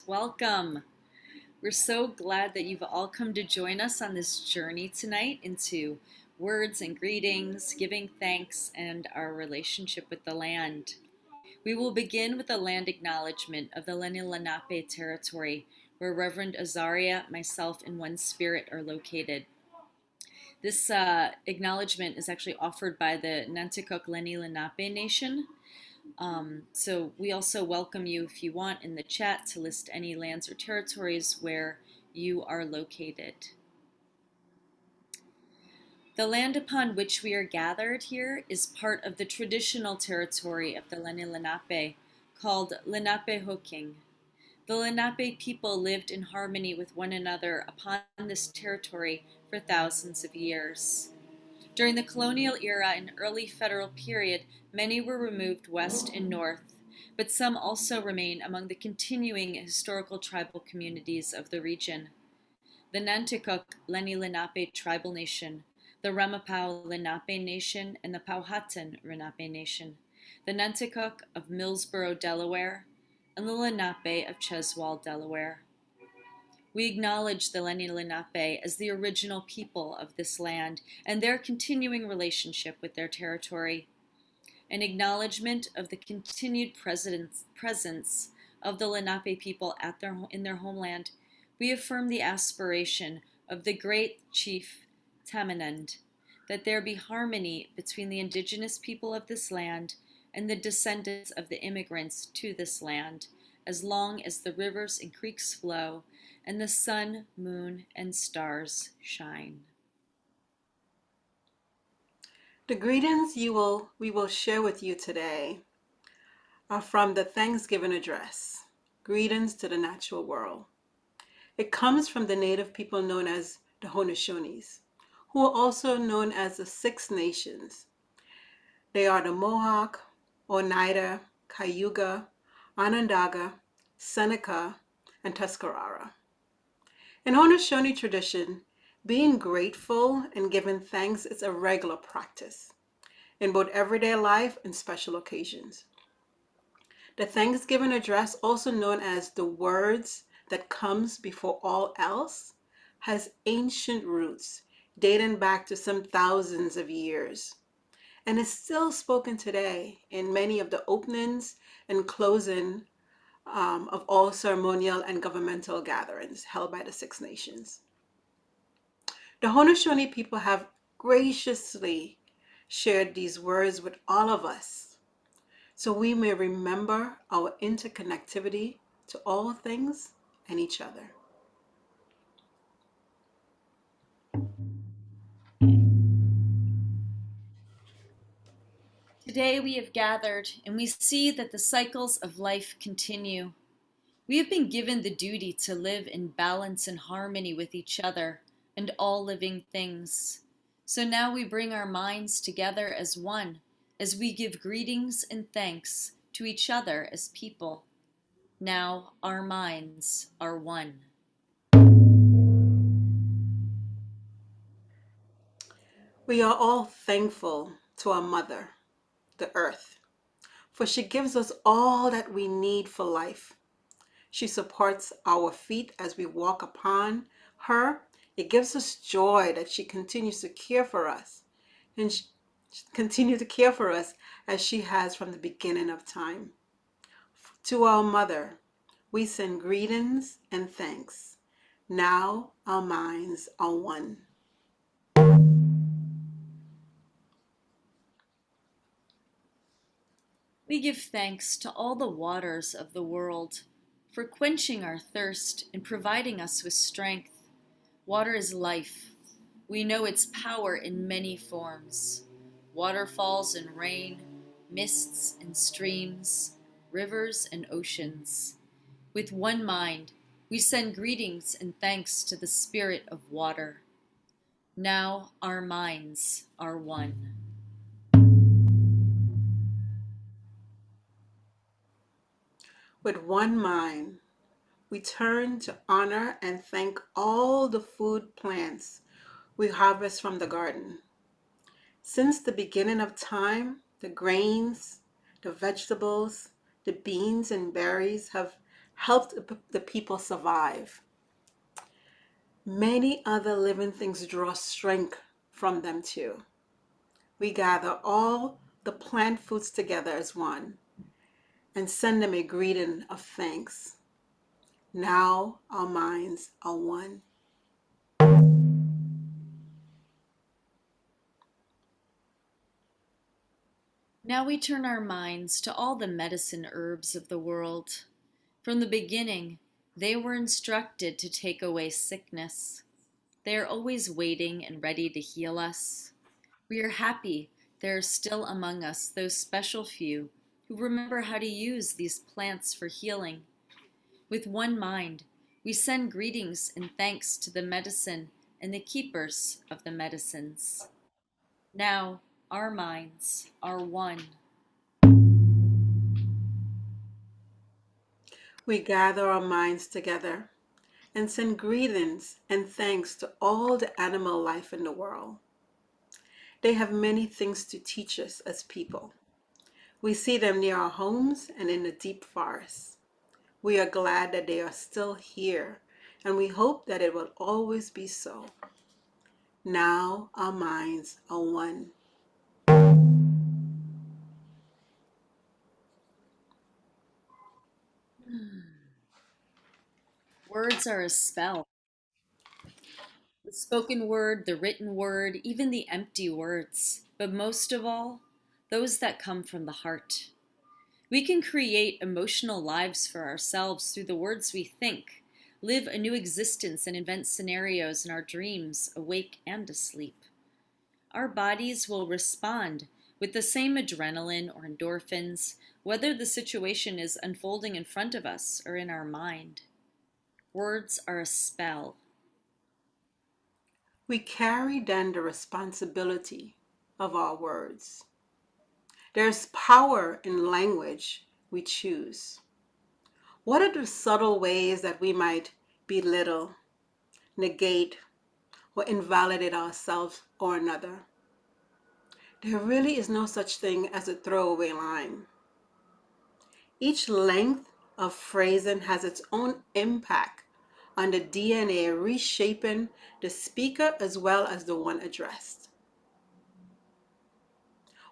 Welcome. We're so glad that you've all come to join us on this journey tonight into words and greetings, giving thanks, and our relationship with the land. We will begin with a land acknowledgement of the Lenni Lenape territory, where Reverend Azaria, myself, and One Spirit are located. This acknowledgement is actually offered by the Nanticoke Lenni Lenape Nation. So we also welcome you, if you want, in the chat to list any lands or territories where you are located. The land upon which we are gathered here is part of the traditional territory of the Lenni Lenape, called Lenape-Hoking. The Lenape people lived in harmony with one another upon this territory for thousands of years. During the colonial era and early federal period, many were removed west and north, but some also remain among the continuing historical tribal communities of the region. The Nanticoke Lenni Lenape Tribal Nation, the Ramapau Lenape Nation, and the Powhatan Lenape Nation, the Nanticoke of Millsboro, Delaware, and the Lenape of Cheswold, Delaware. We acknowledge the Lenni Lenape as the original people of this land and their continuing relationship with their territory. An acknowledgement of the continued presence of the Lenape people in their homeland, we affirm the aspiration of the great chief Tamanend that there be harmony between the indigenous people of this land and the descendants of the immigrants to this land, as long as the rivers and creeks flow and the sun, moon, and stars shine. The greetings we will share with you today are from the Thanksgiving address, Greetings to the Natural World. It comes from the native people known as the Haudenosaunee, who are also known as the Six Nations. They are the Mohawk, Oneida, Cayuga, Onondaga, Seneca, and Tuscarora. In Haudenosaunee tradition, being grateful and giving thanks is a regular practice in both everyday life and special occasions. The Thanksgiving address, also known as the words that comes before all else, has ancient roots dating back to some thousands of years and is still spoken today in many of the openings and closing of all ceremonial and governmental gatherings held by the Six Nations. The Haudenosaunee people have graciously shared these words with all of us so we may remember our interconnectivity to all things and each other. Today we have gathered and we see that the cycles of life continue. We have been given the duty to live in balance and harmony with each other and all living things. So now we bring our minds together as one, as we give greetings and thanks to each other as people. Now our minds are one. We are all thankful to our mother, the earth, for she gives us all that we need for life. She supports our feet as we walk upon her. It gives us joy that she continues to care for us and continue to care for us as she has from the beginning of time. To our mother, we send greetings and thanks. Now our minds are one. We give thanks to all the waters of the world for quenching our thirst and providing us with strength. Water is life. We know its power in many forms. Waterfalls and rain, mists and streams, rivers and oceans. With one mind, we send greetings and thanks to the spirit of water. Now our minds are one. With one mind, we turn to honor and thank all the food plants we harvest from the garden. Since the beginning of time, the grains, the vegetables, the beans and berries have helped the people survive. Many other living things draw strength from them too. We gather all the plant foods together as one and send them a greeting of thanks. Now our minds are one. Now we turn our minds to all the medicine herbs of the world. From the beginning, they were instructed to take away sickness. They are always waiting and ready to heal us. We are happy there are still among us those special few who remember how to use these plants for healing. With one mind, we send greetings and thanks to the medicine and the keepers of the medicines. Now, our minds are one. We gather our minds together and send greetings and thanks to all the animal life in the world. They have many things to teach us as people. We see them near our homes and in the deep forests. We are glad that they are still here, and we hope that it will always be so. Now our minds are one. Words are a spell. The spoken word, the written word, even the empty words, but most of all, those that come from the heart. We can create emotional lives for ourselves through the words we think, live a new existence, and invent scenarios in our dreams, awake and asleep. Our bodies will respond with the same adrenaline or endorphins, whether the situation is unfolding in front of us or in our mind. Words are a spell. We carry then the responsibility of our words. There's power in language we choose. What are the subtle ways that we might belittle, negate, or invalidate ourselves or another? There really is no such thing as a throwaway line. Each length of phrasing has its own impact on the DNA, reshaping the speaker as well as the one addressed.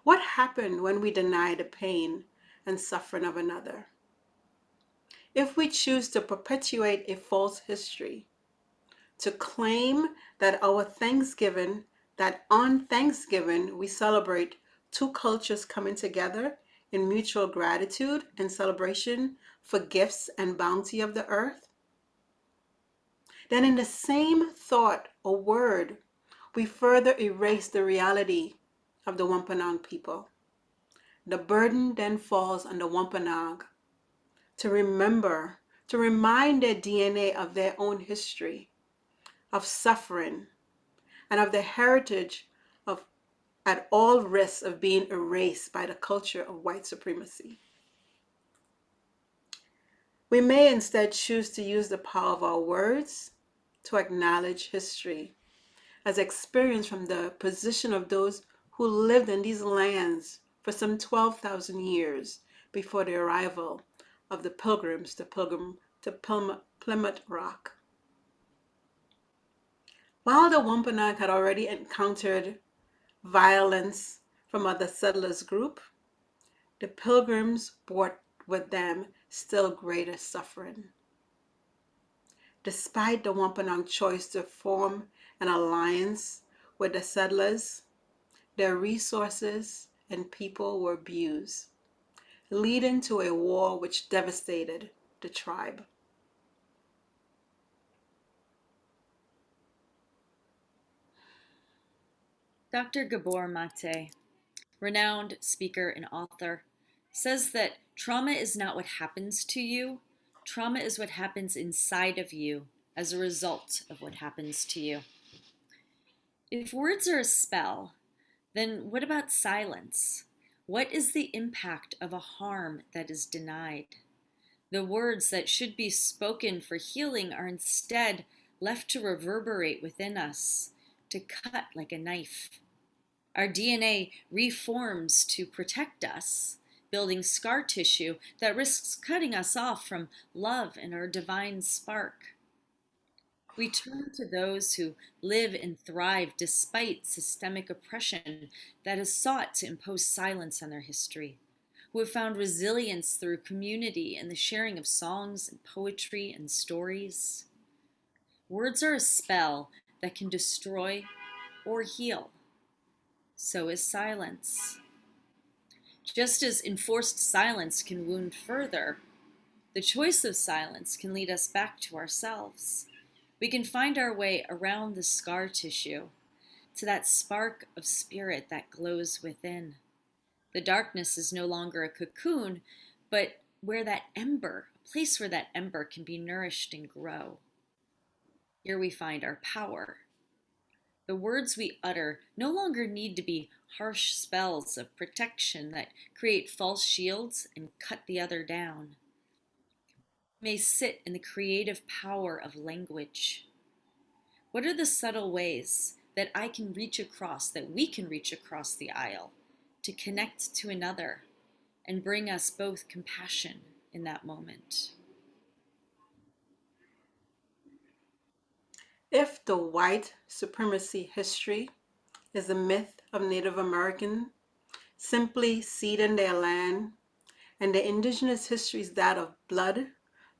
What happened when we deny the pain and suffering of another? If we choose to perpetuate a false history, to claim that that on Thanksgiving we celebrate two cultures coming together in mutual gratitude and celebration for gifts and bounty of the earth, then in the same thought or word, we further erase the reality of the Wampanoag people. The burden then falls on the Wampanoag to remember, to remind their DNA of their own history, of suffering, and of the heritage of at all risks of being erased by the culture of white supremacy. We may instead choose to use the power of our words to acknowledge history as experience from the position of those who lived in these lands for some 12,000 years before the arrival of the pilgrims to Plymouth Rock. While the Wampanoag had already encountered violence from other settlers group, the pilgrims brought with them still greater suffering. Despite the Wampanoag choice to form an alliance with the settlers, their resources and people were abused, leading to a war which devastated the tribe. Dr. Gabor Mate, renowned speaker and author, says that trauma is not what happens to you, trauma is what happens inside of you as a result of what happens to you. If words are a spell, then what about silence? What is the impact of a harm that is denied? The words that should be spoken for healing are instead left to reverberate within us, to cut like a knife. Our DNA reforms to protect us, building scar tissue that risks cutting us off from love and our divine spark. We turn to those who live and thrive despite systemic oppression that has sought to impose silence on their history, who have found resilience through community and the sharing of songs and poetry and stories. Words are a spell that can destroy or heal. So is silence. Just as enforced silence can wound further, the choice of silence can lead us back to ourselves. We can find our way around the scar tissue to that spark of spirit that glows within. The darkness is no longer a cocoon, but where that ember, a place where that ember can be nourished and grow. Here we find our power. The words we utter no longer need to be harsh spells of protection that create false shields and cut the other down. May sit in the creative power of language. What are the subtle ways that I can reach across, that we can reach across the aisle to connect to another and bring us both compassion in that moment? If the white supremacy history is a myth of Native American simply ceding their land, and the indigenous history is that of blood,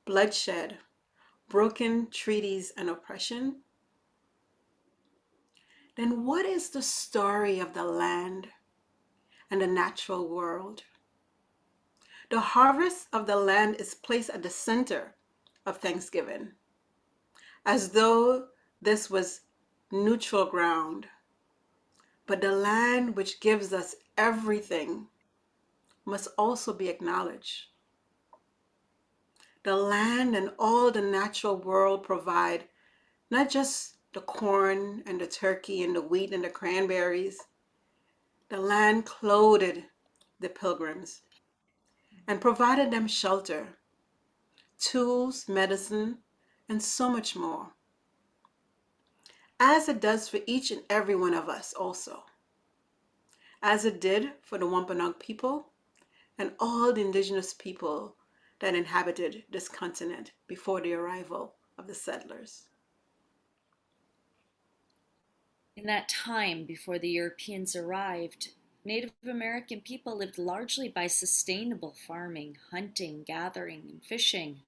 bloodshed, broken treaties, and oppression, then what is the story of the land and the natural world? The harvest of the land is placed at the center of Thanksgiving, as though this was neutral ground. But the land which gives us everything must also be acknowledged. The land and all the natural world provide not just the corn and the turkey and the wheat and the cranberries. The land clothed the pilgrims and provided them shelter, tools, medicine, and so much more, as it does for each and every one of us also, as it did for the Wampanoag people and all the indigenous people that inhabited this continent before the arrival of the settlers. In that time before the Europeans arrived, Native American people lived largely by sustainable farming, hunting, gathering, and fishing.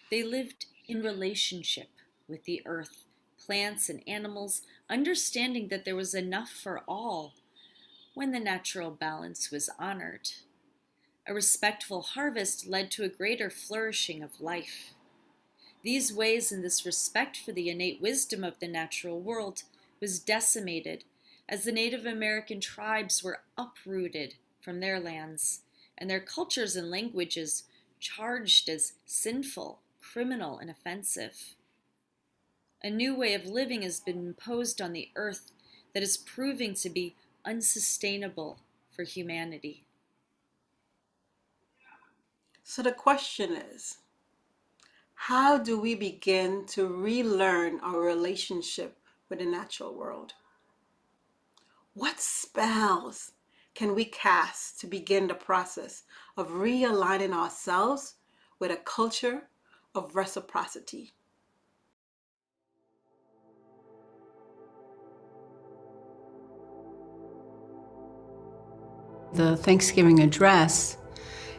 They lived in relationship with the earth, plants, and animals, understanding that there was enough for all when the natural balance was honored. A respectful harvest led to a greater flourishing of life. These ways and this respect for the innate wisdom of the natural world was decimated as the Native American tribes were uprooted from their lands and their cultures and languages charged as sinful, criminal, and offensive. A new way of living has been imposed on the earth that is proving to be unsustainable for humanity. So the question is, how do we begin to relearn our relationship with the natural world? What spells can we cast to begin the process of realigning ourselves with a culture of reciprocity? The Thanksgiving address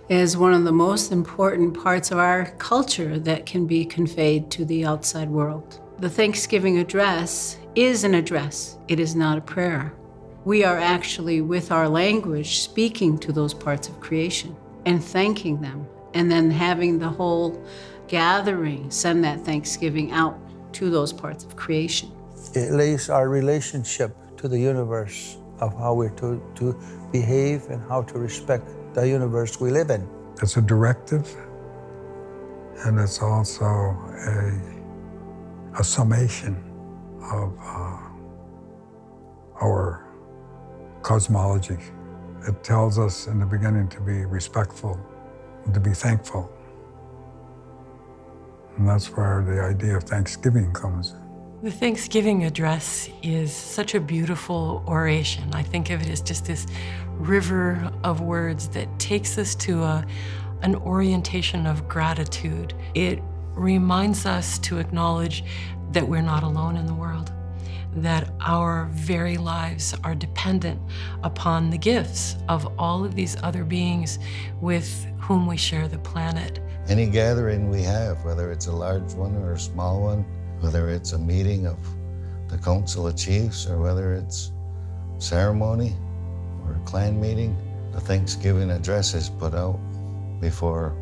is one of the most important parts of our culture that can be conveyed to the outside world. The Thanksgiving address is an address. It is not a prayer. We are actually, with our language, speaking to those parts of creation and thanking them, and then having the whole gathering send that thanksgiving out to those parts of creation. It lays our relationship to the universe of how we're to behave and how to respect the universe we live in. It's a directive, and it's also a summation of our cosmology. It tells us in the beginning to be respectful and to be thankful. And that's where the idea of Thanksgiving comes. The Thanksgiving address is such a beautiful oration. I think of it as just this river of words that takes us to an orientation of gratitude. It reminds us to acknowledge that we're not alone in the world, that our very lives are dependent upon the gifts of all of these other beings with whom we share the planet. Any gathering we have, whether it's a large one or a small one, whether it's a meeting of the Council of Chiefs or whether it's ceremony or a clan meeting, the Thanksgiving address is put out before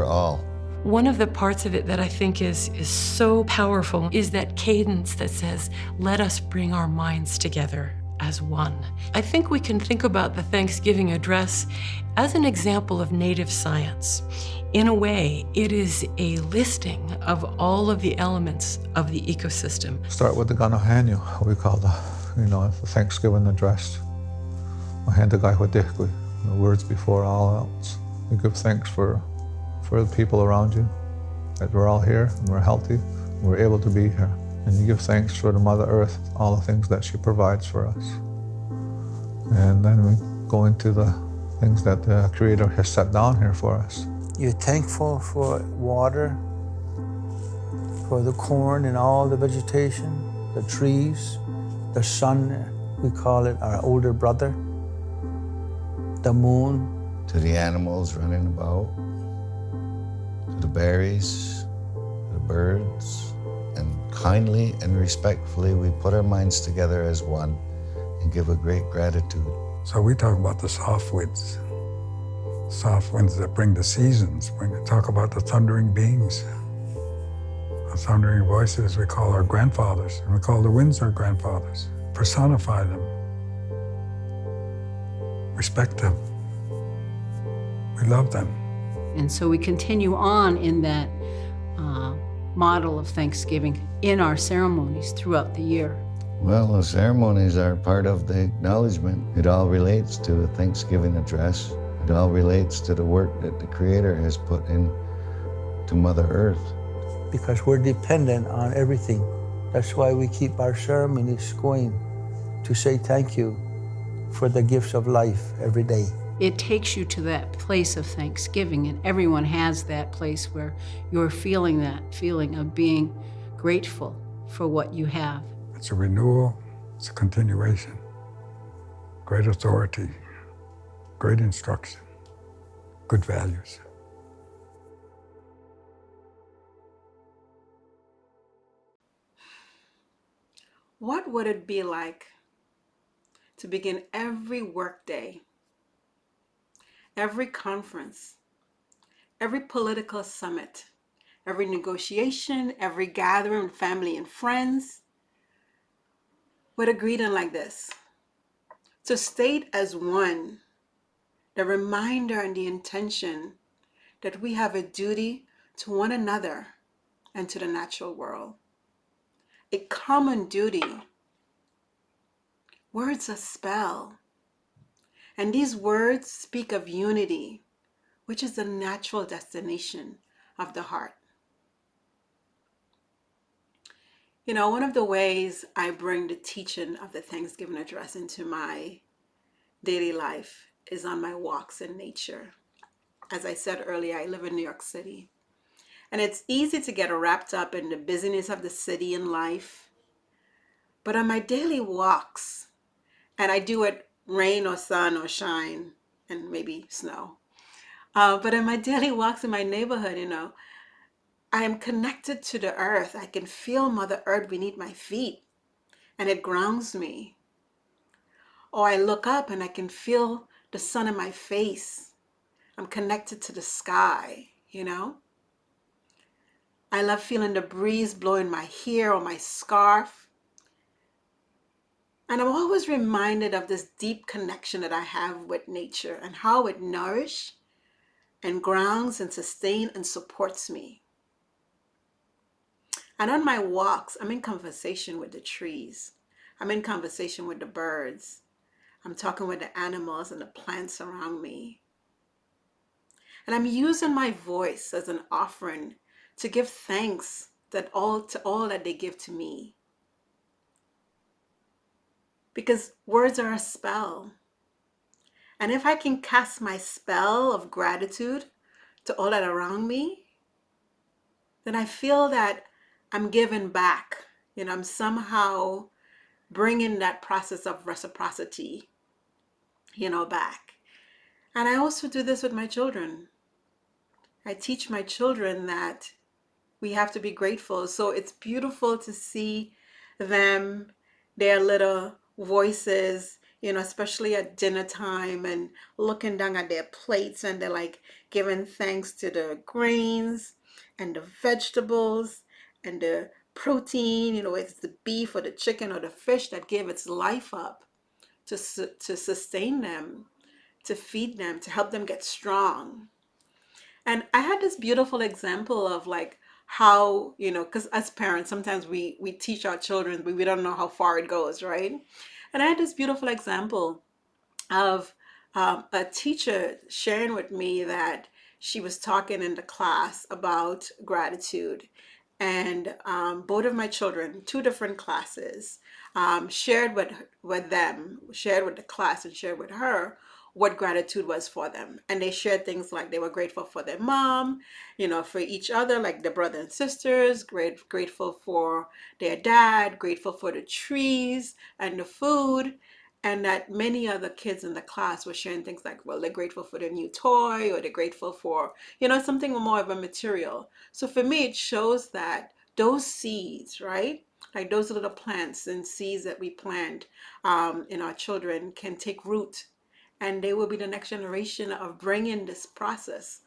all. One of the parts of it that I think is so powerful is that cadence that says, let us bring our minds together as one. I think we can think about the Thanksgiving address as an example of native science. In a way, it is a listing of all of the elements of the ecosystem. Start with the Ganohanyu, we call the Thanksgiving address. The words before all else. We give thanks for the people around you, that we're all here and we're healthy, and we're able to be here. And you give thanks for the Mother Earth, all the things that she provides for us. And then we go into the things that the Creator has set down here for us. You're thankful for water, for the corn and all the vegetation, the trees, the sun, we call it our older brother, the moon. To the animals running about, to the berries, to the birds, and kindly and respectfully we put our minds together as one and give a great gratitude. So we talk about the soft winds that bring the seasons. We talk about the thundering beings. The thundering voices we call our grandfathers, and we call the winds our grandfathers. Personify them. Respect them. We love them. And so we continue on in that model of Thanksgiving in our ceremonies throughout the year. Well, the ceremonies are part of the acknowledgement. It all relates to the Thanksgiving address. It all relates to the work that the Creator has put in to Mother Earth. Because we're dependent on everything. That's why we keep our ceremonies going, to say thank you for the gifts of life every day. It takes you to that place of thanksgiving, and everyone has that place where you're feeling that feeling of being grateful for what you have. It's a renewal, it's a continuation. Great authority, great instruction, good values. What would it be like to begin every workday, every conference, every political summit, every negotiation, every gathering with family and friends with a greeting like this? To state as one the reminder and the intention that we have a duty to one another and to the natural world. A common duty. Words are spell. And these words speak of unity, which is the natural destination of the heart. You know, one of the ways I bring the teaching of the Thanksgiving address into my daily life is on my walks in nature. As I said earlier, I live in New York City. And it's easy to get wrapped up in the busyness of the city and life. But on my daily walks, and I do it rain or sun or shine and maybe snow. But in my daily walks in my neighborhood, I am connected to the earth. I can feel Mother Earth beneath my feet and it grounds me. Or I look up and I can feel the sun in my face. I'm connected to the sky, I love feeling the breeze blowing my hair or my scarf. And I'm always reminded of this deep connection that I have with nature and how it nourishes and grounds and sustains and supports me. And on my walks, I'm in conversation with the trees. I'm in conversation with the birds. I'm talking with the animals and the plants around me. And I'm using my voice as an offering to give thanks to all that they give to me. because words are a spell. And if I can cast my spell of gratitude to all that around me, then I feel that I'm giving back. I'm somehow bringing that process of reciprocity, back. And I also do this with my children. I teach my children that we have to be grateful. So it's beautiful to see them, their little voices, especially at dinner time and looking down at their plates and they're like giving thanks to the grains and the vegetables and the protein, it's the beef or the chicken or the fish that gave its life up to sustain them, to feed them, to help them get strong. And I had this beautiful example of like how, because as parents, sometimes we teach our children, but we don't know how far it goes, right? And I had this beautiful example of a teacher sharing with me that she was talking in the class about gratitude. And both of my children, two different classes, shared shared with the class and shared with her what gratitude was for them. And they shared things like they were grateful for their mom, for each other, like their brother and sisters, grateful for their dad, grateful for the trees and the food. And that many other kids in the class were sharing things like, well, they're grateful for their new toy or they're grateful for, something more of a material. So for me, it shows that those seeds, right? Like those little plants and seeds that we plant in our children can take root, and they will be the next generation of bringing this process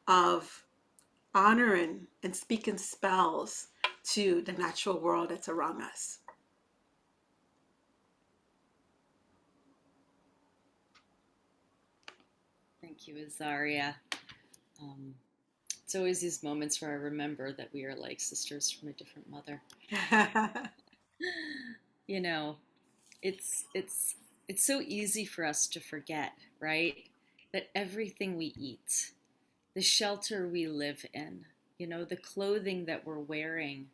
of honoring and speaking spells to the natural world that's around us. Thank you, Azaria. It's always these moments where I remember that we are like sisters from a different mother. You know, it's so easy for us to forget, right? That everything we eat, the shelter we live in, the clothing that we're wearing,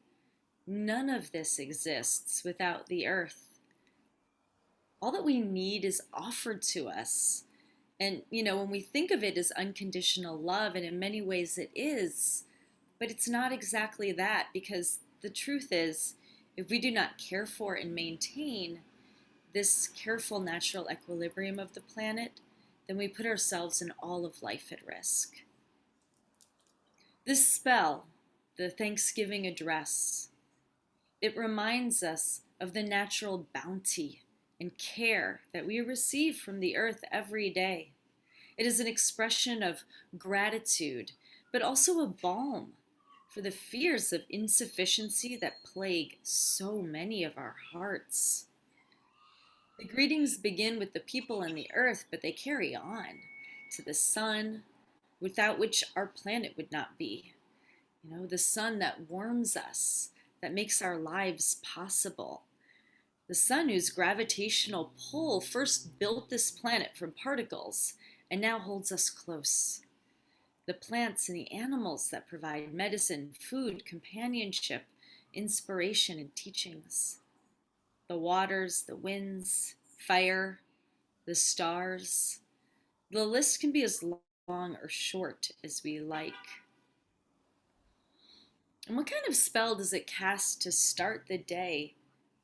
none of this exists without the earth. All that we need is offered to us. And, when we think of it as unconditional love, and in many ways it is, but it's not exactly that, because the truth is, if we do not care for and maintain this careful natural equilibrium of the planet, then we put ourselves and all of life at risk. This spell, the Thanksgiving address, it reminds us of the natural bounty and care that we receive from the earth every day. It is an expression of gratitude, but also a balm for the fears of insufficiency that plague so many of our hearts. The greetings begin with the people and the earth, but they carry on to the sun, without which our planet would not be. The sun that warms us, that makes our lives possible. The sun whose gravitational pull first built this planet from particles and now holds us close. The plants and the animals that provide medicine, food, companionship, inspiration, and teachings. The waters, the winds, fire, the stars. The list can be as long or short as we like. And what kind of spell does it cast to start the day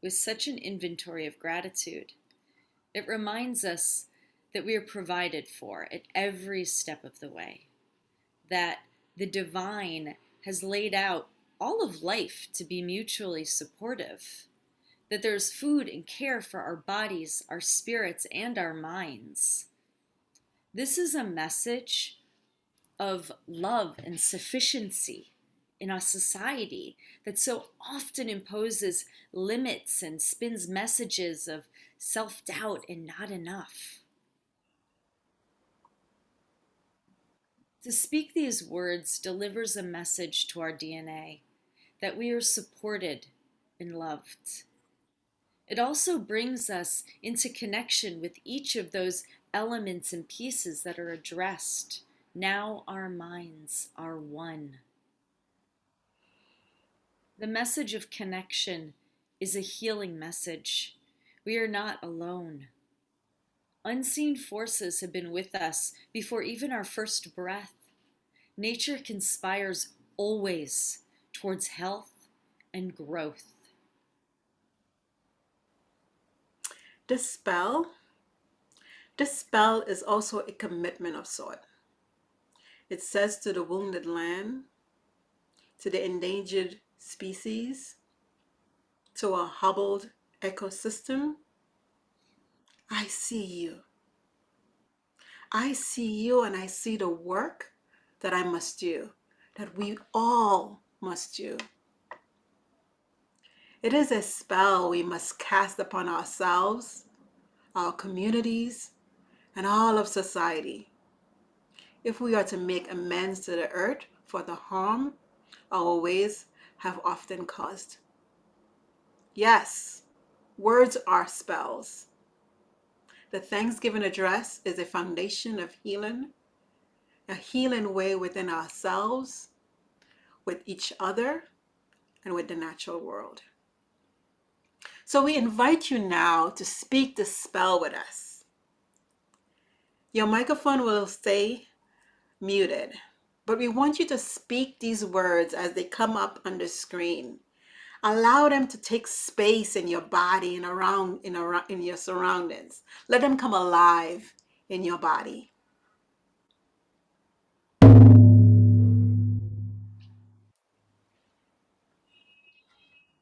with such an inventory of gratitude? It reminds us that we are provided for at every step of the way, that the divine has laid out all of life to be mutually supportive, that there's food and care for our bodies, our spirits, and our minds. This is a message of love and sufficiency in our society that so often imposes limits and spins messages of self-doubt and not enough. To speak these words delivers a message to our DNA that we are supported and loved. It also brings us into connection with each of those elements and pieces that are addressed. Now our minds are one. The message of connection is a healing message. We are not alone. Unseen forces have been with us before even our first breath. Nature conspires always towards health and growth. Dispel is also a commitment of sort. It says to the wounded land, to the endangered species, to a hobbled ecosystem, I see you. I see you and I see the work that I must do, that we all must do. It is a spell we must cast upon ourselves, our communities, and all of society, if we are to make amends to the earth for the harm our ways have often caused. Yes, words are spells. The Thanksgiving address is a foundation of healing, a healing way within ourselves, with each other, and with the natural world. So we invite you now to speak the spell with us. Your microphone will stay muted, but we want you to speak these words as they come up on the screen. Allow them to take space in your body and around in your surroundings. Let them come alive in your body.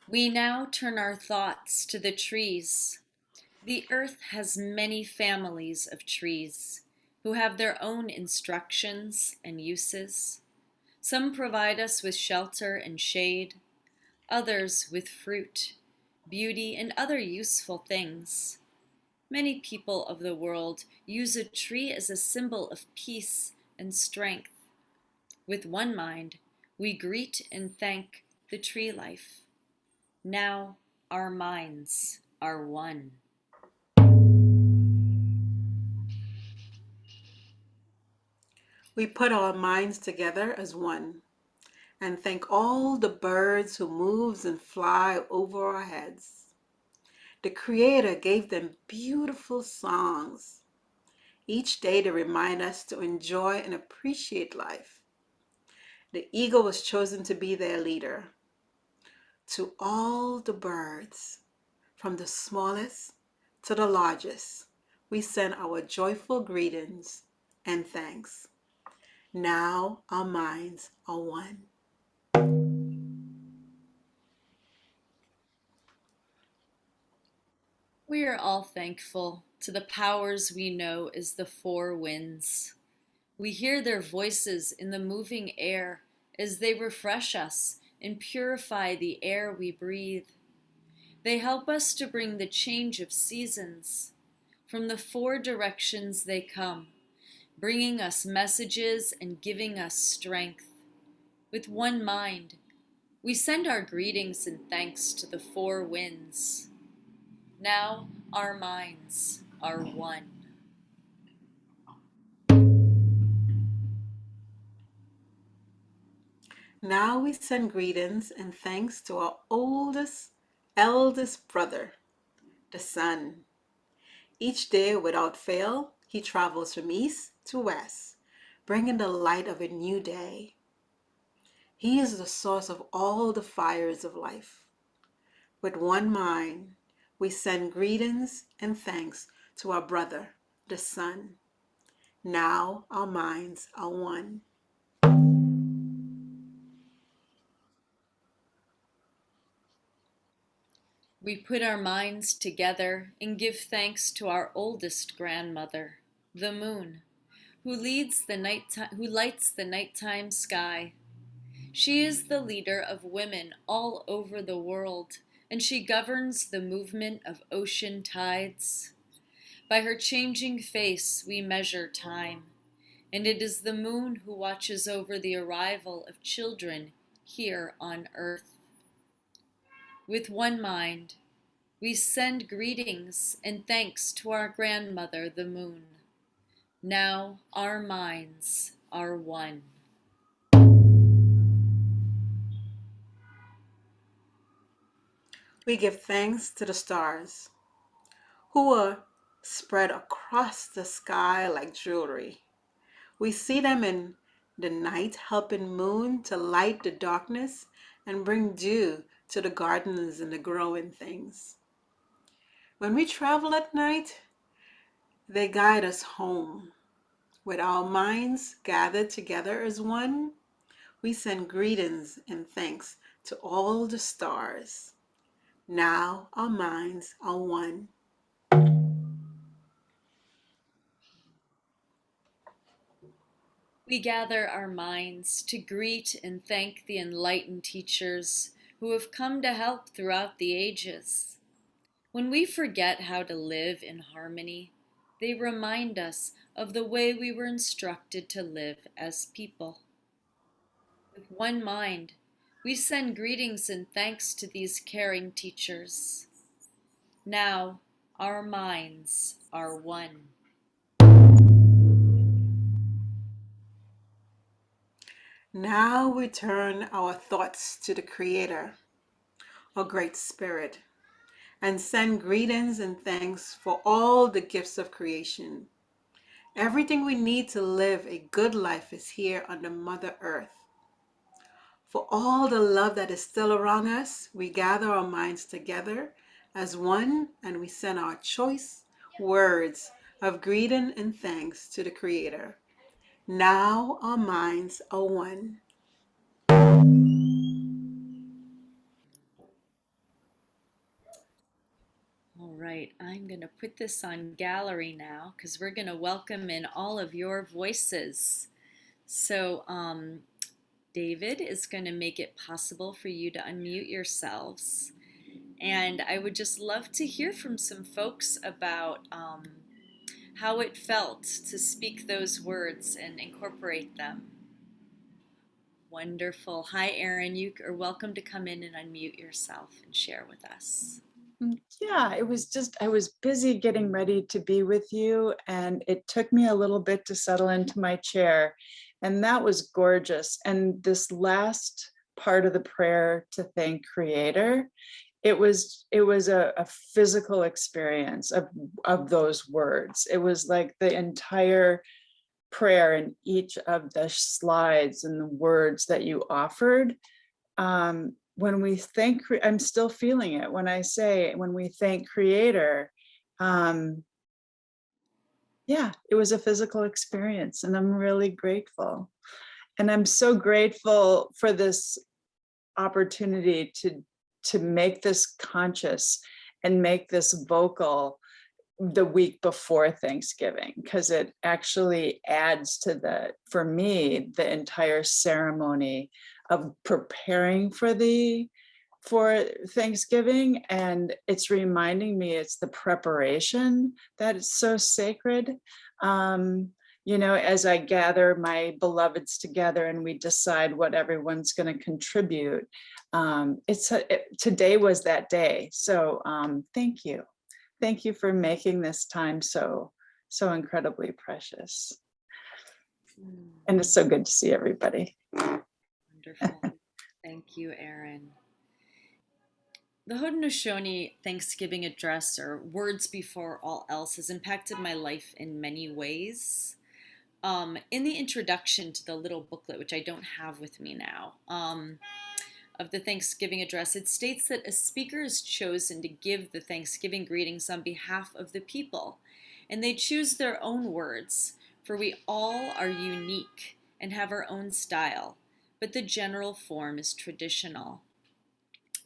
We now turn our thoughts to the trees. The earth has many families of trees who have their own instructions and uses. Some provide us with shelter and shade, others with fruit, beauty, and other useful things. Many people of the world use a tree as a symbol of peace and strength. With one mind, we greet and thank the tree life. Now our minds are one. We put our minds together as one and thank all the birds who move and fly over our heads. The Creator gave them beautiful songs each day to remind us to enjoy and appreciate life. The eagle was chosen to be their leader. To all the birds, from the smallest to the largest, we send our joyful greetings and thanks. Now our minds are one. We are all thankful to the powers we know as the four winds. We hear their voices in the moving air as they refresh us and purify the air we breathe. They help us to bring the change of seasons. From the four directions they come, bringing us messages and giving us strength. With one mind, we send our greetings and thanks to the four winds. Now our minds are one. Now we send greetings and thanks to our eldest brother, the sun. Each day without fail, he travels from east to west, bringing the light of a new day. He is the source of all the fires of life. With one mind, we send greetings and thanks to our brother, the sun. Now our minds are one. We put our minds together and give thanks to our oldest grandmother, the moon, who lights the nighttime sky. She is the leader of women all over the world, and she governs the movement of ocean tides. By her changing face we measure time, and it is the moon who watches over the arrival of children here on earth. With one mind, we send greetings and thanks to our grandmother, the moon. Now our minds are one. We give thanks to the stars, who are spread across the sky like jewelry. We see them in the night, helping moon to light the darkness and bring dew to the gardens and the growing things. When we travel at night, they guide us home. With our minds gathered together as one, we send greetings and thanks to all the stars. Now our minds are one. We gather our minds to greet and thank the enlightened teachers who have come to help throughout the ages. When we forget how to live in harmony, they remind us of the way we were instructed to live as people. With one mind, we send greetings and thanks to these caring teachers. Now, our minds are one. Now we turn our thoughts to the Creator, a great spirit, and send greetings and thanks for all the gifts of creation. Everything we need to live a good life is here on the Mother Earth. For all the love that is still around us, we gather our minds together as one and we send our choice words of greeting and thanks to the Creator. Now our minds are one. All right, I'm going to put this on gallery now because we're going to welcome in all of your voices. So, David is going to make it possible for you to unmute yourselves. And I would just love to hear from some folks about how it felt to speak those words and incorporate them. Wonderful. Hi, Erin. You are welcome to come in and unmute yourself and share with us. Yeah, I was busy getting ready to be with you, and it took me a little bit to settle into my chair, and that was gorgeous. And this last part of the prayer to thank Creator, it was a physical experience of those words. It was like the entire prayer in each of the slides and the words that you offered. When we thank, I'm still feeling it when I say, when we thank Creator, yeah, it was a physical experience, and I'm really grateful. And I'm so grateful for this opportunity to make this conscious and make this vocal the week before Thanksgiving, because it actually adds to for me, the entire ceremony of preparing for Thanksgiving. And it's reminding me it's the preparation that is so sacred. As I gather my beloveds together and we decide what everyone's going to contribute, today was that day. So thank you. Thank you for making this time so incredibly precious. And it's so good to see everybody. Wonderful. Thank you, Erin. The Haudenosaunee Thanksgiving address, or words before all else, has impacted my life in many ways. In the introduction to the little booklet, which I don't have with me now, of the Thanksgiving address, it states that a speaker is chosen to give the Thanksgiving greetings on behalf of the people, and they choose their own words, for we all are unique and have our own style, but the general form is traditional.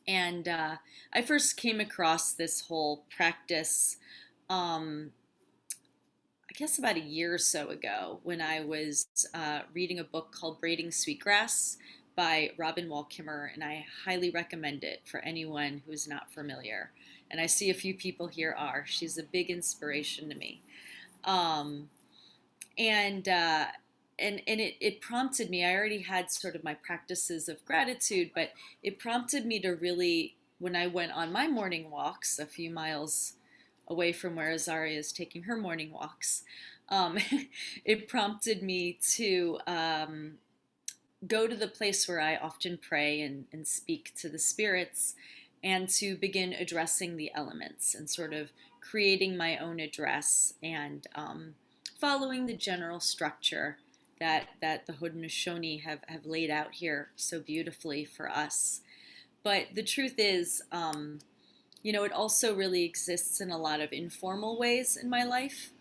And I first came across this whole practice, I guess about a year or so ago, when I was reading a book called Braiding Sweetgrass by Robin Wall Kimmerer, and I highly recommend it for anyone who is not familiar. And I see a few people here are. She's a big inspiration to me. It prompted me. I already had sort of my practices of gratitude, but it prompted me to really, when I went on my morning walks a few miles away from where Azaria is taking her morning walks, it prompted me to go to the place where I often pray and speak to the spirits, and to begin addressing the elements and sort of creating my own address and following the general structure that the Haudenosaunee have laid out here so beautifully for us. But the truth is, it also really exists in a lot of informal ways in my life.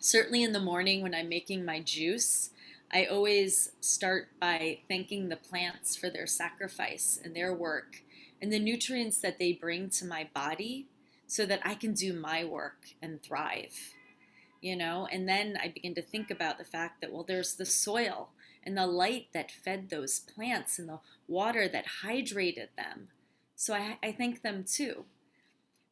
Certainly in the morning when I'm making my juice, I always start by thanking the plants for their sacrifice and their work and the nutrients that they bring to my body so that I can do my work and thrive. And then I begin to think about the fact that, well, there's the soil and the light that fed those plants and the water that hydrated them. So I thank them too.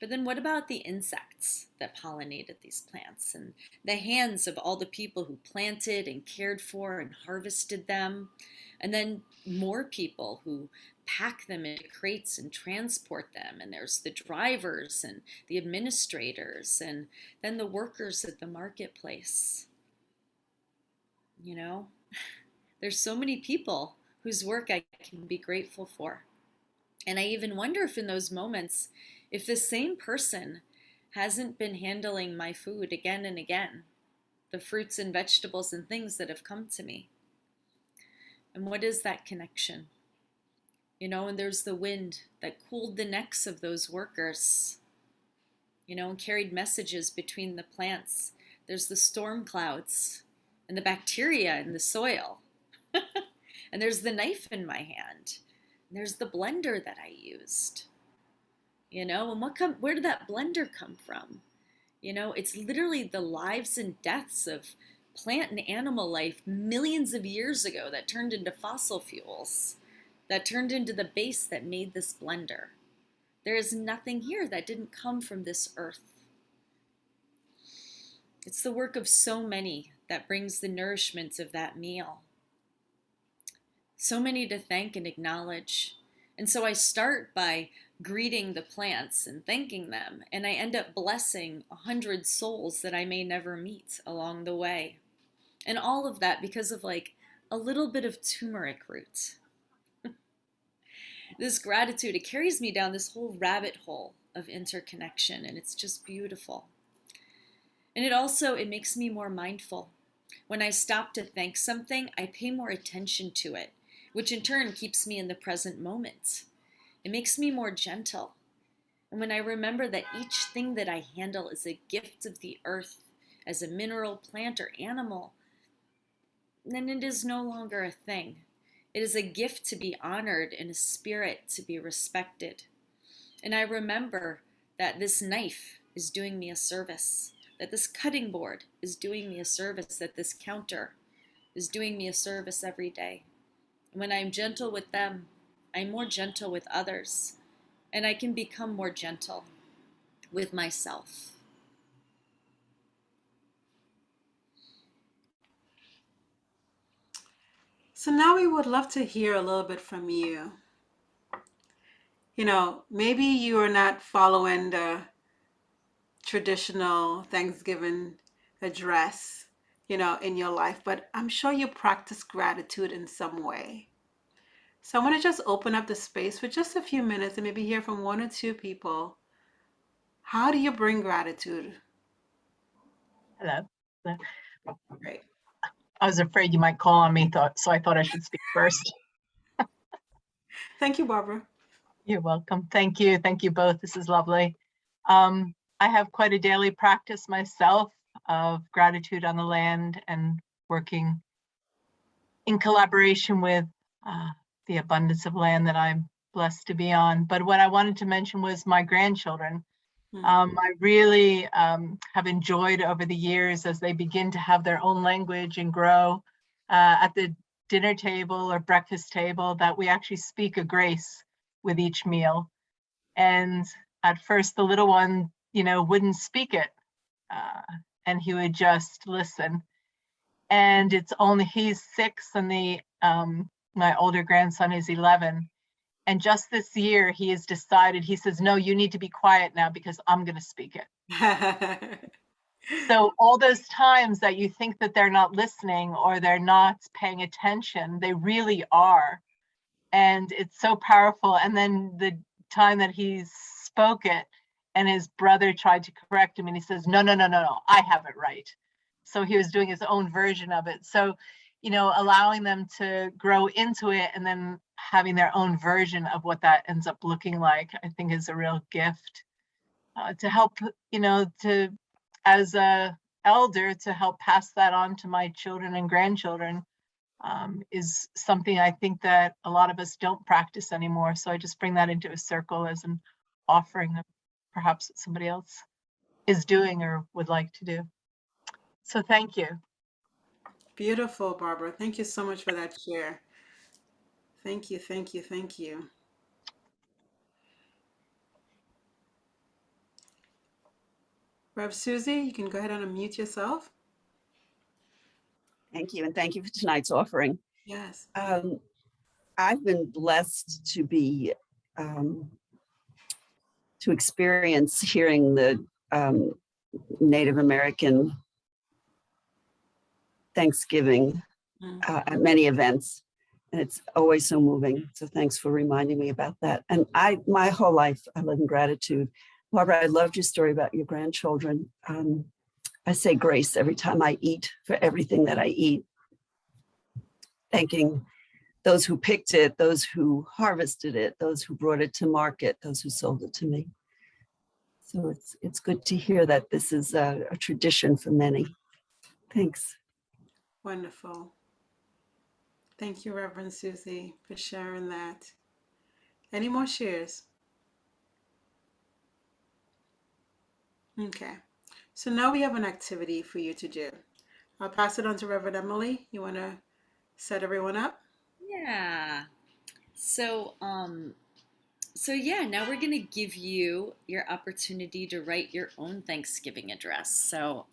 But then what about the insects that pollinated these plants and the hands of all the people who planted and cared for and harvested them? And then more people who pack them into crates and transport them. And there's the drivers and the administrators and then the workers at the marketplace. There's so many people whose work I can be grateful for. And I even wonder if in those moments, if the same person hasn't been handling my food again and again, the fruits and vegetables and things that have come to me. And what is that connection? And there's the wind that cooled the necks of those workers, and carried messages between the plants. There's the storm clouds and the bacteria in the soil. And there's the knife in my hand. And there's the blender that I used. And where did that blender come from? It's literally the lives and deaths of plant and animal life millions of years ago that turned into fossil fuels, that turned into the base that made this blender. There is nothing here that didn't come from this earth. It's the work of so many that brings the nourishment of that meal. So many to thank and acknowledge. And so I start by greeting the plants and thanking them, and I end up blessing 100 souls that I may never meet along the way. And all of that because of a little bit of turmeric root. This gratitude, it carries me down this whole rabbit hole of interconnection, and it's just beautiful. And it makes me more mindful. When I stop to thank something, I pay more attention to it, which in turn keeps me in the present moment. It makes me more gentle. And when I remember that each thing that I handle is a gift of the earth, as a mineral, plant, or animal, then it is no longer a thing. It is a gift to be honored and a spirit to be respected. And I remember that this knife is doing me a service, that this cutting board is doing me a service, that this counter is doing me a service every day. And when I'm gentle with them, I'm more gentle with others, and I can become more gentle with myself. So now we would love to hear a little bit from you. Maybe you are not following the traditional Thanksgiving address, in your life, but I'm sure you practice gratitude in some way. So I want to just open up the space for just a few minutes and maybe hear from one or two people. How do you bring gratitude? Hello. Great. I was afraid you might call on me, so I thought I should speak first. Thank you, Barbara. You're welcome. Thank you. Thank you both. This is lovely. I have quite a daily practice myself of gratitude on the land and working in collaboration with the abundance of land that I'm blessed to be on. But what I wanted to mention was my grandchildren. I really have enjoyed over the years as they begin to have their own language and grow at the dinner table or breakfast table, that we actually speak a grace with each meal. And at first the little one, wouldn't speak it, and he would just listen. And he's 6 and my older grandson is 11. And just this year, he has decided, he says, no, you need to be quiet now because I'm going to speak it. So all those times that you think that they're not listening or they're not paying attention, they really are. And it's so powerful. And then the time that he's spoke it, and his brother tried to correct him, and he says, no, no, no, no, no, I have it right. So he was doing his own version of it. So, you know, allowing them to grow into it and then having their own version of what that ends up looking like, I think is a real gift to help, you know, to, as a elder, to help pass that on to my children and grandchildren is something I think that a lot of us don't practice anymore. So I just bring that into a circle as an offering of perhaps what somebody else is doing or would like to do. So thank you. Beautiful, Barbara. Thank you so much for that share. Thank you, thank you, thank you. Rev Susie, you can go ahead and unmute yourself. Thank you, and thank you for tonight's offering. Yes. I've been blessed to be to experience hearing the Native American Thanksgiving at many events, and it's always so moving. So thanks for reminding me about that. And my whole life, I live in gratitude. Barbara, I loved your story about your grandchildren. I say grace every time I eat for everything that I eat, thanking those who picked it, those who harvested it, those who brought it to market, those who sold it to me. So it's good to hear that this is a tradition for many. Thanks. Wonderful. Thank you, Reverend Susie, for sharing that. Any more shares? Okay. So now we have an activity for you to do. I'll pass it on to Reverend Emilie. You want to set everyone up? Yeah. So, now we're going to give you your opportunity to write your own Thanksgiving address. So,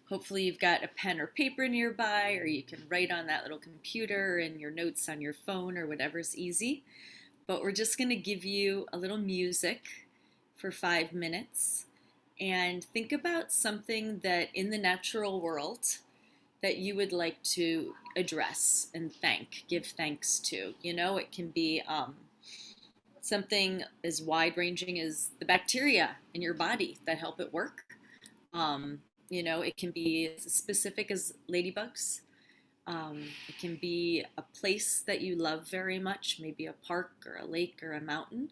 hopefully you've got a pen or paper nearby, or you can write on that little computer and your notes on your phone or whatever's easy. But we're just going to give you a little music for 5 minutes and think about something that in the natural world that you would like to address and give thanks to. You know, it can be something as wide ranging as the bacteria in your body that help it work. It can be as specific as ladybugs. It can be a place that you love very much, maybe a park or a lake or a mountain.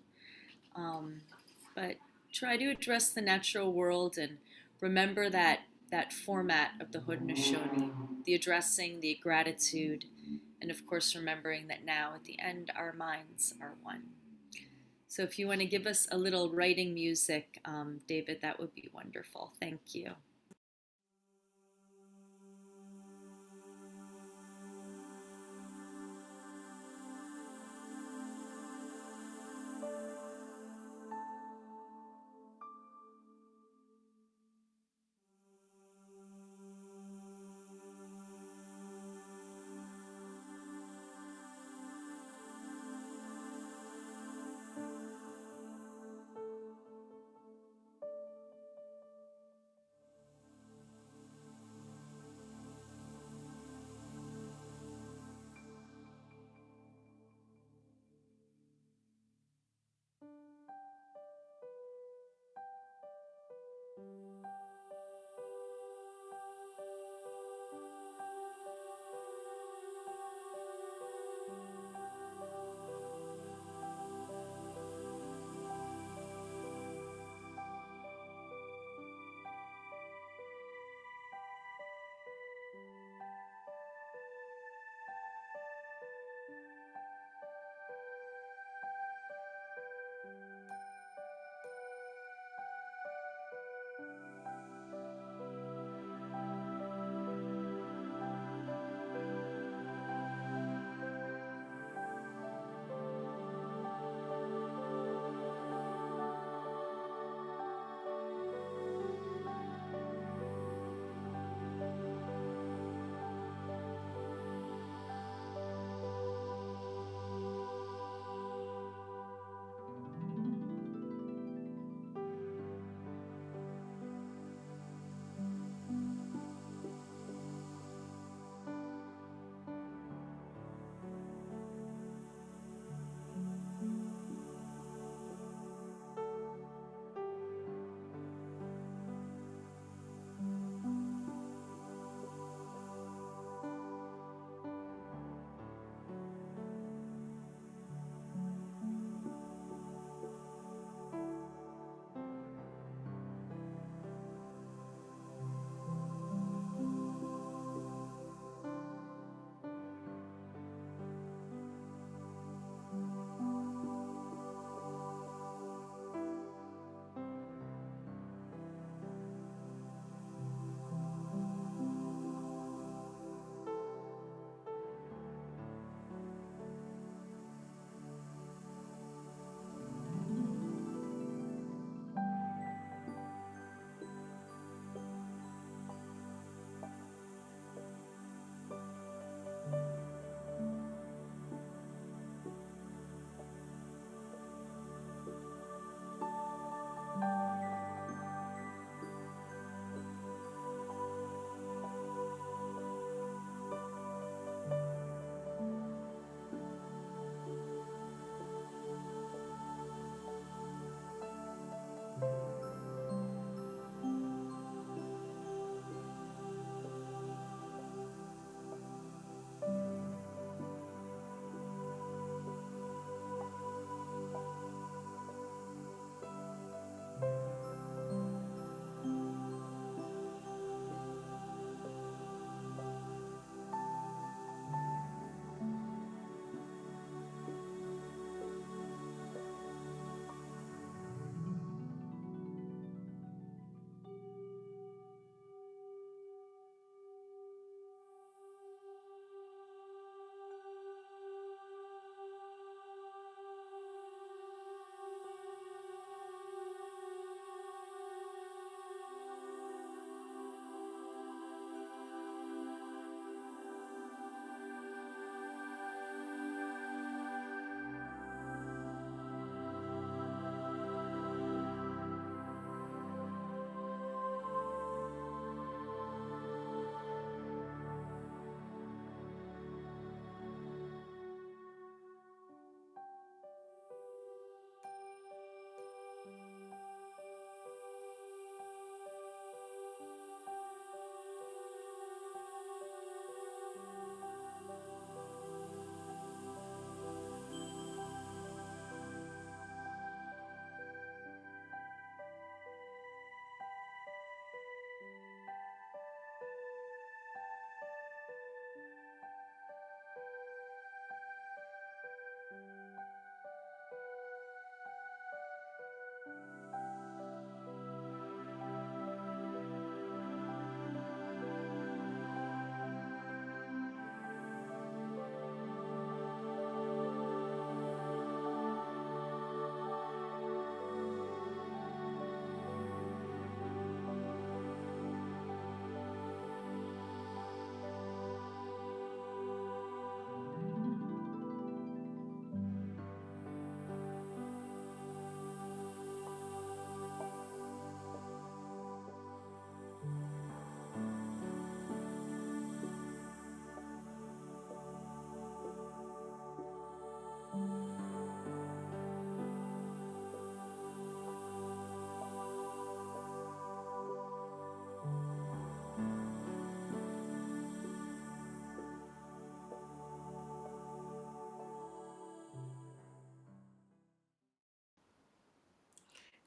But try to address the natural world and remember that format of the Haudenosaunee, the addressing, the gratitude, and of course remembering that now at the end our minds are one. So if you want to give us a little writing music, David, that would be wonderful. Thank you.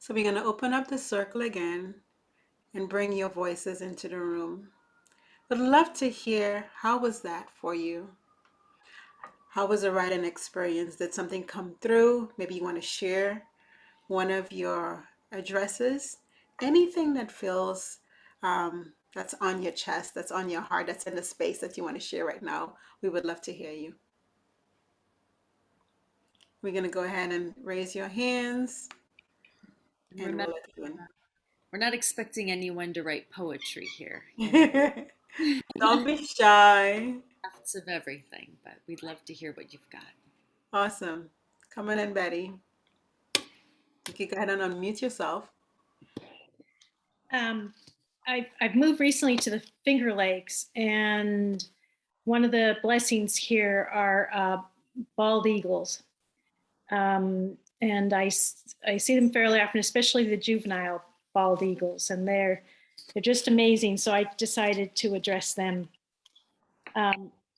So we're going to open up the circle again and bring your voices into the room. Would love to hear, how was that for you? How was the writing experience? Did something come through? Maybe you want to share one of your addresses. Anything that feels that's on your chest, that's on your heart, that's in the space that you want to share right now. We would love to hear you. We're going to go ahead and raise your hands. And Remember, we'll let you in. we're not expecting anyone to write poetry here. Don't be shy. Lots of everything, but we'd love to hear what you've got. Awesome. Come on in, Betty. You can go ahead and unmute yourself. I've moved recently to the Finger Lakes, and one of the blessings here are bald eagles. And I see them fairly often, especially the juvenile bald eagles, and they're just amazing. So I decided to address them.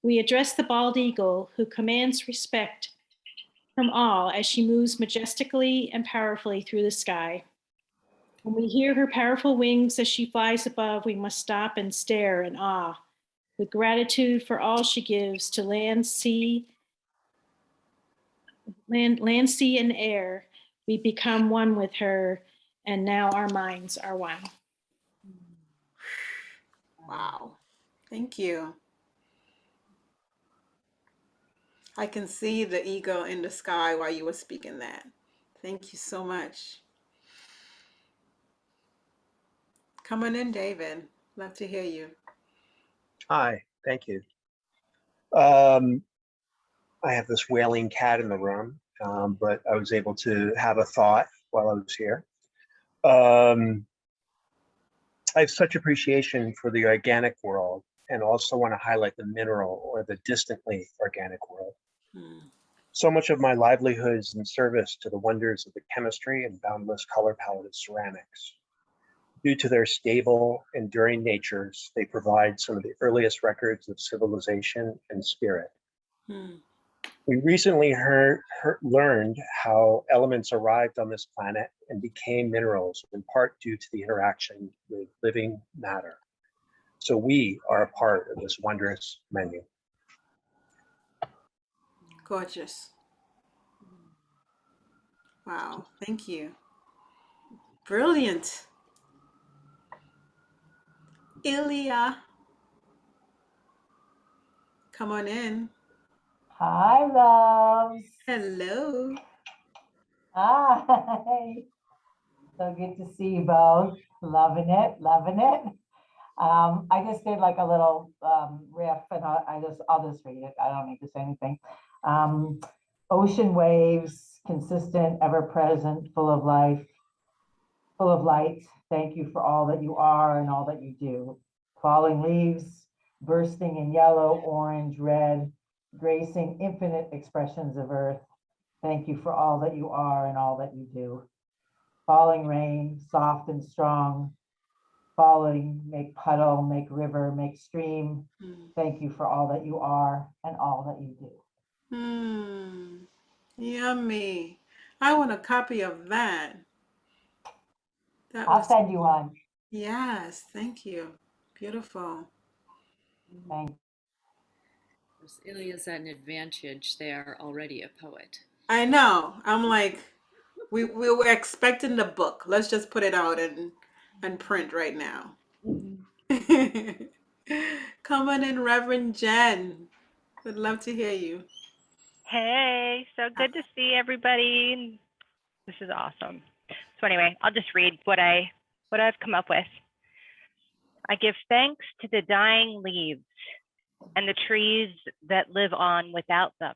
We address the bald eagle who commands respect from all as she moves majestically and powerfully through the sky. When we hear her powerful wings as she flies above, we must stop and stare in awe, with gratitude for all she gives to land, sea, and air. We become one with her, and now our minds are one. Wow. Thank you. I can see the eagle in the sky while you were speaking that. Thank you so much. Come on in, David. Love to hear you. Hi, thank you. I have this wailing cat in the room, but I was able to have a thought while I was here. I have such appreciation for the organic world, and also want to highlight the mineral or the distantly organic world. So much of my livelihood is in service to the wonders of the chemistry and boundless color palette of ceramics. Due to their stable, enduring natures, they provide some of the earliest records of civilization and spirit. We recently learned how elements arrived on this planet and became minerals, in part due to the interaction with living matter. So we are a part of this wondrous menu. Gorgeous. Wow, thank you. Brilliant. Ilya, come on in. Hi, loves. Hello. Hi. So good to see you both. Loving it, loving it. I just did like a little riff, and I'll just read it. I don't need to say anything. Ocean waves, consistent, ever present, full of life, full of light. Thank you for all that you are and all that you do. Falling leaves, bursting in yellow, orange, red, gracing infinite expressions of earth. Thank you for all that you are and all that you do. Falling rain, soft and strong. Falling, make puddle, make river, make stream. Thank you for all that you are and all that you do. Yummy. I want a copy of that. I'll send you one. Yes, thank you. Beautiful. Thank you. Ilya's at an advantage. They are already a poet. I know. I'm like, we were expecting the book. Let's just put it out and print right now. Come on in, Reverend Jen. Would love to hear you. Hey, so good to see everybody. This is awesome. So anyway, I'll just read what I've come up with. I give thanks to the dying leaves and the trees that live on without them.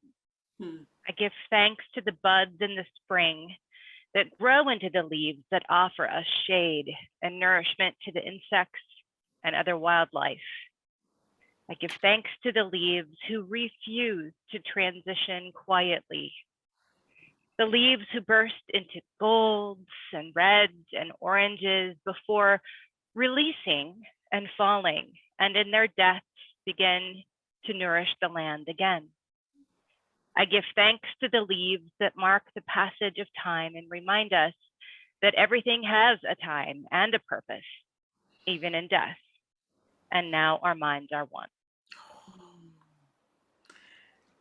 I give thanks to the buds in the spring that grow into the leaves that offer us shade and nourishment to the insects and other wildlife. I give thanks to the leaves who refuse to transition quietly. The leaves who burst into golds and reds and oranges before releasing and falling, and in their deaths begin to nourish the land again. I give thanks to the leaves that mark the passage of time and remind us that everything has a time and a purpose, even in death. And now our minds are one.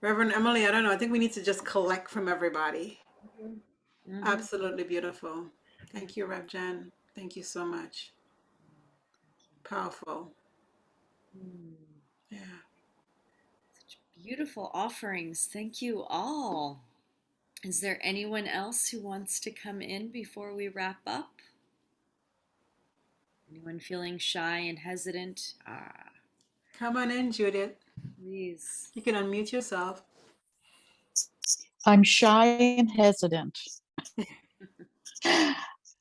Reverend Emilie, I don't know. I think we need to just collect from everybody. Mm-hmm. Absolutely beautiful. Thank you, Rev Jen. Thank you so much. Powerful. Yeah. Such beautiful offerings. Thank you all. Is there anyone else who wants to come in before we wrap up? Anyone feeling shy and hesitant? Come on in, Judith. Please. You can unmute yourself. I'm shy and hesitant.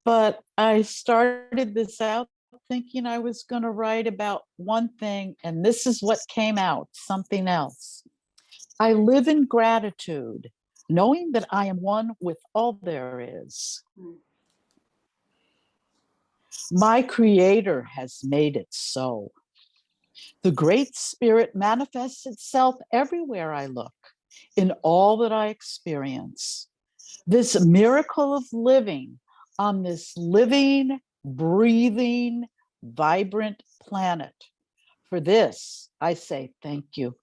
But I started this out thinking I was going to write about one thing, and this is what came out, something else. I live in gratitude, knowing that I am one with all there is. My Creator has made it so. The Great Spirit manifests itself everywhere I look, in all that I experience. This miracle of living on this living, breathing, vibrant planet. For this, I say thank you.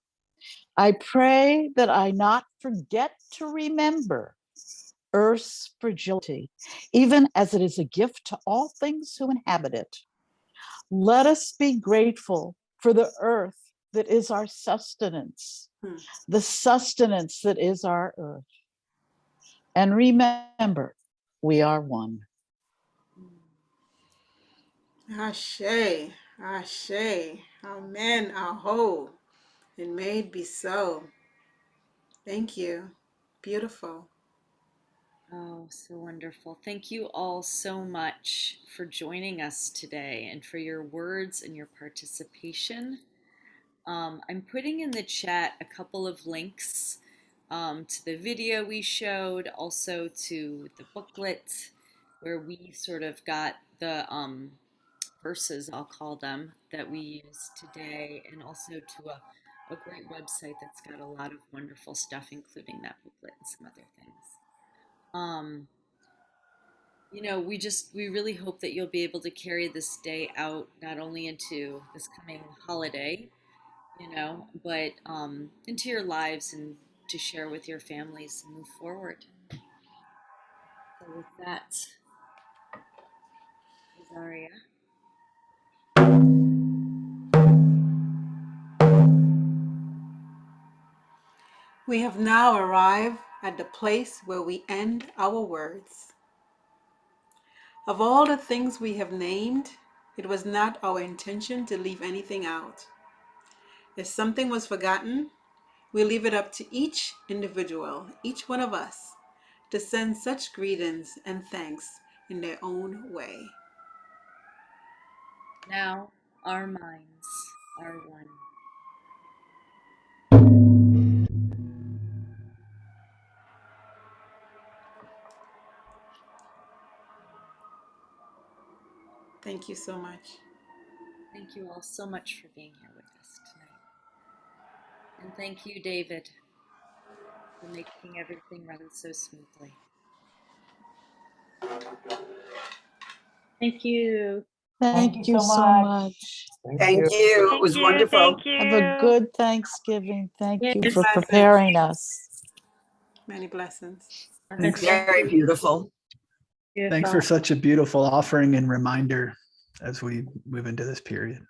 I pray that I not forget to remember Earth's fragility, even as it is a gift to all things who inhabit it. Let us be grateful for the earth that is our sustenance, the sustenance that is our earth. And remember, we are one. Ashe, Ashe, Amen, Aho, and may it be so. Thank you. Beautiful. Oh, so wonderful. Thank you all so much for joining us today and for your words and your participation. I'm putting in the chat a couple of links to the video we showed, also to the booklet where we sort of got the verses, I'll call them, that we used today, and also to a great website that's got a lot of wonderful stuff, including that booklet and some other things. You know, we really hope that you'll be able to carry this day out, not only into this coming holiday, you know, but into your lives and to share with your families and move forward. So with that, Azaria. We have now arrived at the place where we end our words. Of all the things we have named, it was not our intention to leave anything out. If something was forgotten, we leave it up to each individual, each one of us, to send such greetings and thanks in their own way. Now our minds are one. Thank you so much. Thank you all so much for being here with us tonight. And thank you, David, for making everything run so smoothly. Thank you. Thank you so much. Thank you. It was wonderful. Thank you. Have a good Thanksgiving. Thank you Yes. for preparing us. Many blessings. It's very beautiful. Thanks for such a beautiful offering and reminder as we move into this period.